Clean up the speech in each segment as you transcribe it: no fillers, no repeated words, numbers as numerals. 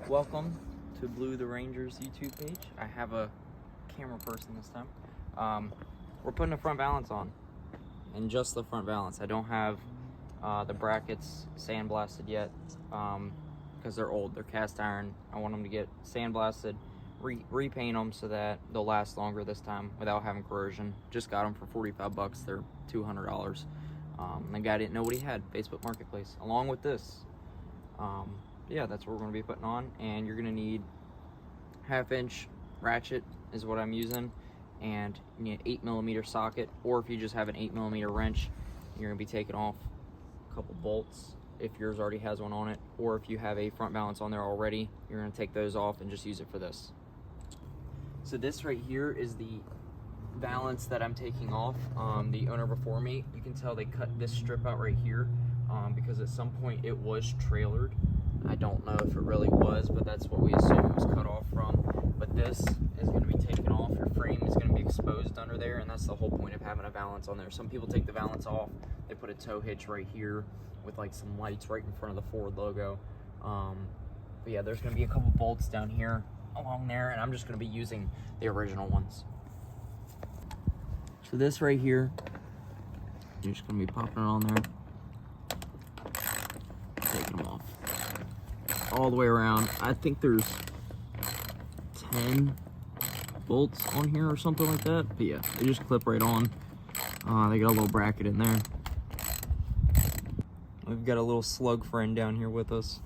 Welcome to Blue the Rangers YouTube page. I have a camera person this time. We're putting the front valance on, and just the front valance. I don't have the brackets sandblasted yet because they're old. They're cast iron. I want them to get sandblasted, repaint them so that they'll last longer this time without having corrosion. Just got them for 45 bucks. They're $200. The guy didn't know what he had. Facebook Marketplace, along with this. Yeah, that's what we're going to be putting on, and you're going to need 1/2-inch ratchet is what I'm using, and you need an 8mm socket, or if you just have an 8mm wrench, you're going to be taking off a couple bolts if yours already has one on it, or if you have a front valance on there already, you're going to take those off and just use it for this. So this right here is the valance that I'm taking off. The owner before me, you can tell they cut this strip out right here because at some point it was trailered. I don't know if it really was, but that's what we assume it was cut off from. But this is going to be taken off. Your frame is going to be exposed under there, and that's the whole point of having a valance on there. Some people take the valance off. They put a tow hitch right here with like some lights right in front of the Ford logo. But yeah, there's going to be a couple bolts down here along there, and I'm just going to be using the original ones. So this right here, you're just going to be popping it on there, taking them off all the way around. I think there's 10 bolts on here or something like that, but yeah, they just clip right on. They got a little bracket in there. We've got a little slug friend down here with us.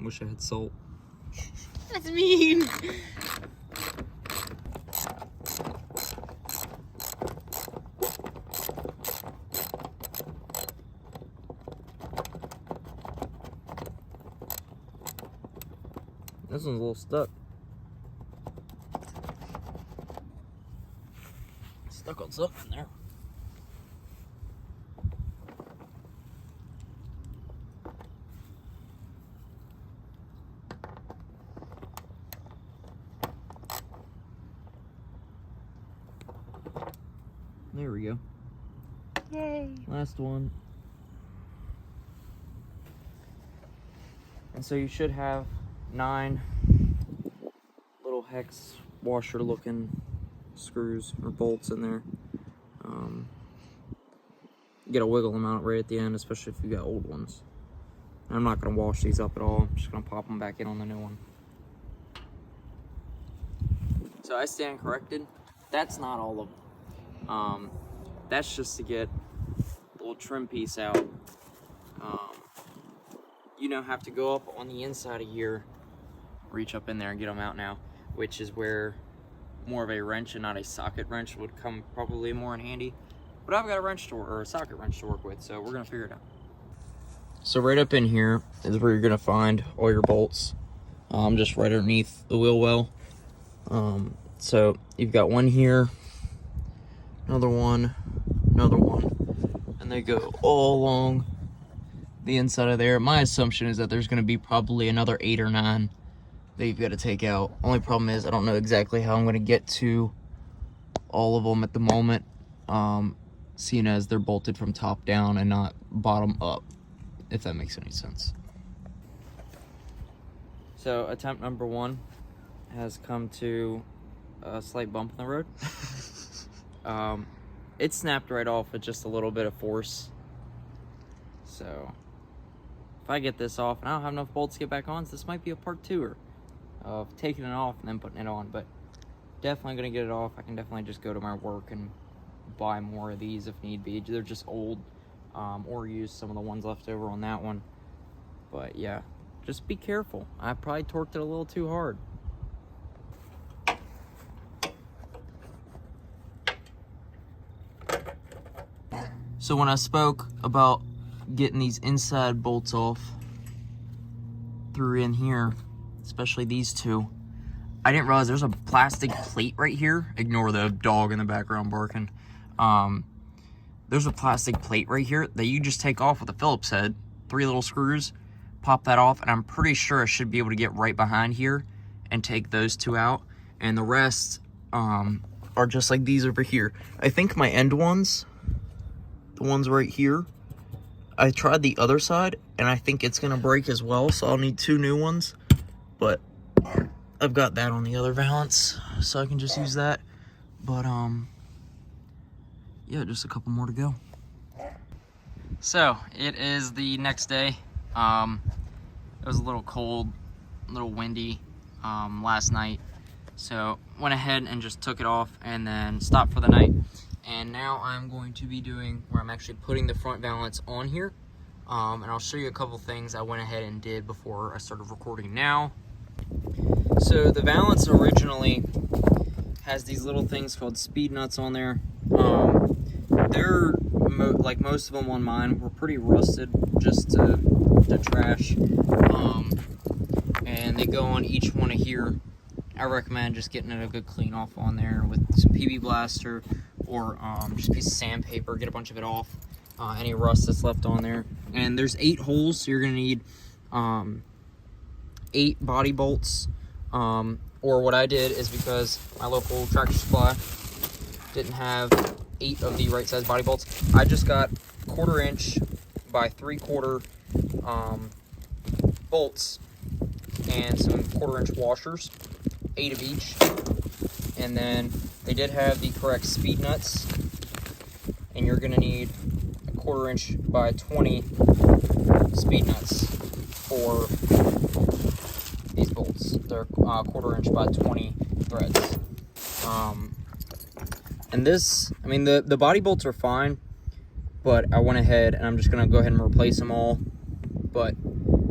Wish I had salt. That's mean. This one's a little stuck. Stuck on something there. There we go. Yay. Last one. And so you should have 9 little hex washer looking screws or bolts in there. You gotta wiggle them out right at the end, especially if you got old ones. I'm not gonna wash these up at all. I'm just gonna pop them back in on the new one. So I stand corrected. That's not all of them. That's just to get a little trim piece out. You now have to go up on the inside of here, reach up in there and get them out now, which is where more of a wrench and not a socket wrench would come probably more in handy. But I've got a wrench to or a socket wrench to work with, so we're gonna figure it out. So right up in here is where you're gonna find all your bolts, just right underneath the wheel well. So you've got one here, another one, and they go all along the inside of there. My assumption is that there's going to be probably another 8 or 9 that you've got to take out. Only problem is I don't know exactly how I'm going to get to all of them at the moment, seeing as they're bolted from top down and not bottom up, if that makes any sense. So attempt number 1 has come to a slight bump in the road. It snapped right off with just a little bit of force. So if I get this off and I don't have enough bolts to get back on, so this might be a part 2 of taking it off and then putting it on, but definitely gonna get it off. I can definitely just go to my work and buy more of these if need be. They're just old, or use some of the ones left over on that one. But yeah, just be careful. I probably torqued it a little too hard. So when I spoke about getting these inside bolts off through in here, especially these 2, I didn't realize there's a plastic plate right here. Ignore the dog in the background barking. There's a plastic plate right here that you just take off with a Phillips head, 3 little screws, pop that off, and I'm pretty sure I should be able to get right behind here and take those 2 out, and the rest are just like these over here. I think my end ones, the ones right here, I tried the other side, and I think it's gonna break as well, so I'll need 2 new ones. But I've got that on the other valance, so I can just use that. But yeah, just a couple more to go. So it is the next day. It was a little cold, a little windy last night, so went ahead and just took it off and then stopped for the night. And now I'm going to be doing where I'm actually putting the front valance on here, and I'll show you a couple things I went ahead and did before I started recording now. So the valance originally has these little things called speed nuts on there. They're like most of them on mine were pretty rusted, just to trash, and they go on each one of here. I recommend just getting it a good clean off on there with some PB Blaster or just a piece of sandpaper. Get a bunch of it off, any rust that's left on there. And there's 8 holes, so you're gonna need 8 body bolts. Or what I did is, because my local Tractor Supply didn't have 8 of the right size body bolts, I just got 1/4 inch by 3/4 bolts and some 1/4 inch washers, 8 of each. And then they did have the correct speed nuts, and you're gonna need 1/4 inch by 20 speed nuts for these bolts. They're 1/4 inch by 20 threads. And this, I mean, the body bolts are fine, but I went ahead and I'm just gonna go ahead and replace them all. But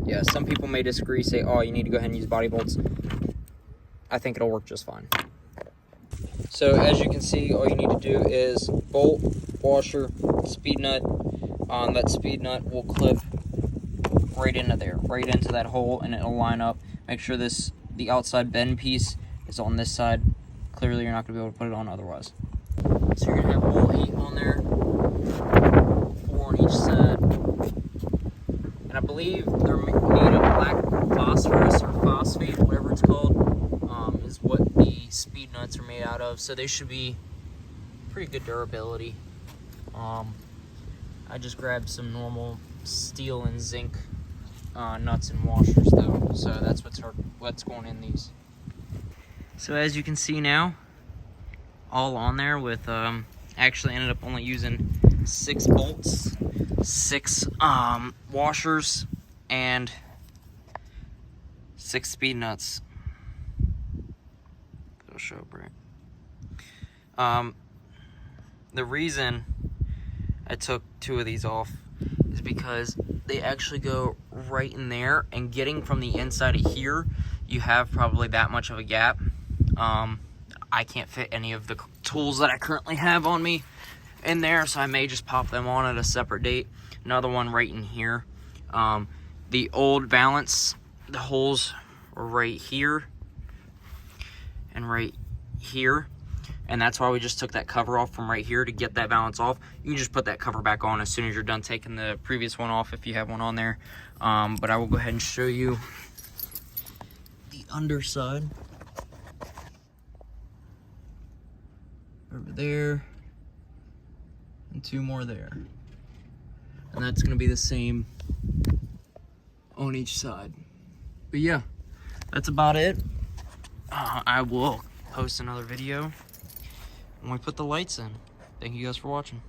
yeah, some people may disagree, say, oh, you need to go ahead and use body bolts. I think it'll work just fine. So as you can see, all you need to do is bolt, washer, speed nut. That speed nut will clip right into there, right into that hole, and it'll line up. Make sure the outside bend piece is on this side. Clearly you're not gonna be able to put it on otherwise. So you're gonna have all 8 on there, 4 on each side. And I believe they're made of black phosphorus or phosphate, whatever it's called, is what the speed nuts are made out of. So they should be pretty good durability. I just grabbed some normal steel and zinc nuts and washers though, so that's what's going in these. So as you can see now, all on there with actually ended up only using 6 bolts, 6 washers, and 6 speed nuts. It'll show up right. The reason I took 2 of these off is because they actually go right in there, and getting from the inside of here, you have probably that much of a gap. I can't fit any of the tools that I currently have on me in there, so I may just pop them on at a separate date. Another one right in here. The old valance, the holes were right here and right here, and that's why we just took that cover off from right here to get that valance off. You can just put that cover back on as soon as you're done taking the previous one off, if you have one on there. But I will go ahead and show you the underside. Over there, and 2 more there. And that's gonna be the same on each side. But yeah, that's about it. I will post another video when we put the lights in. Thank you guys for watching.